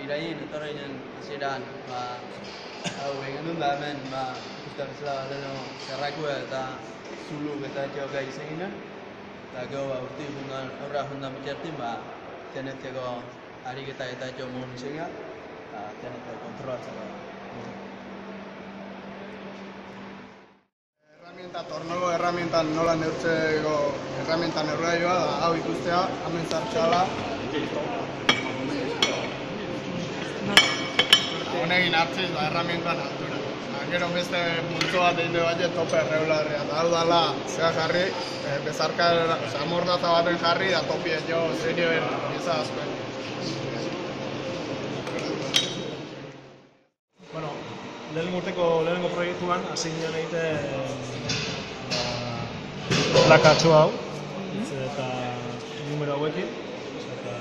iraien, etorra ginen hasieran, hau egin duen da hemen, ikusten bezala leheno zerrakua eta zuluk eta etxeoka izan ginen. Eta gero urti aurra jundan bitxertin, teneteko ariketa eta etxo mogun izan ginen, eta teneteko kontrolatzeko. Tornoko herramientan nola neurtzeko herramientan neurgailua da hau ikustea, hemen zartxala. Honegin hartziz herramientan altura. Gero beste multzo bat egin dugu bat tope erregularria. Hau dala zea jarri, bezarka amordaza baten jarri da topien jo zerioen giza askoen. Bueno, lehenengo proiektuan hasi ginen egiten plakatxo hau eta numero hauekin eta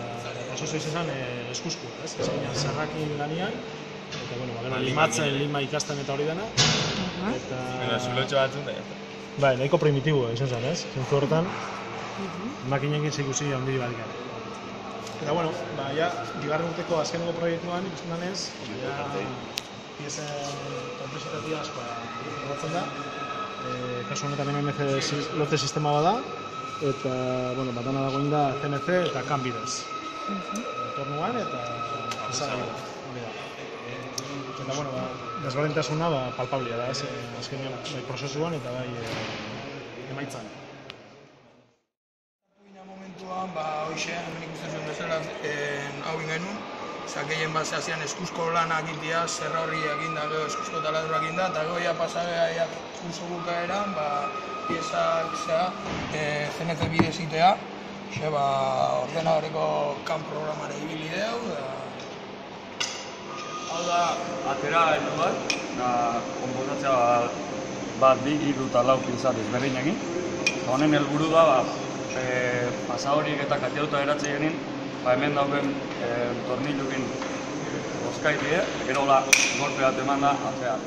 oso izan eskusku, ez? Ginen zerrakin lanian eta bueno, limatzen, lima ikasten eta hori dena eta zulotxo batzun da bai, nahiko primitibo izan zen, ez? Zentzu horretan makinekin zeikusi handi bat gara. Eta bueno, ja, bigarren urteko azkeneko proiektuan ikusten denez, piezen komplexitatea asko erratzen da. Kasu honetan MMC lote sistema bada, eta batana dagoen da CNC eta CAN bidez. Tornuan eta izagailu. Eta desberdintasuna palpablia da, azkenean bai prozesuan eta bai emaitzan. Momentuan, hoxe, hemen ikusten zuen bezala hau ingenuen. Gehien bat zehazian eskuzko lanak egitea, zerra horri egin da, eskuzko taladura egin da, eta goia pasagea kurso bukaeran, piezak CNC bidez egitea, ordenadoreko CAN programan ibili deu. Hau da, atera heldu bat, konposatzea bat, bi, hiru eta lau pieza desberdinekin. Honen helburu da, pasa horiek eta katiauta eratzea genin, hemen dauden tornilukin bozkaitie, gero golpe bat eman da atzean.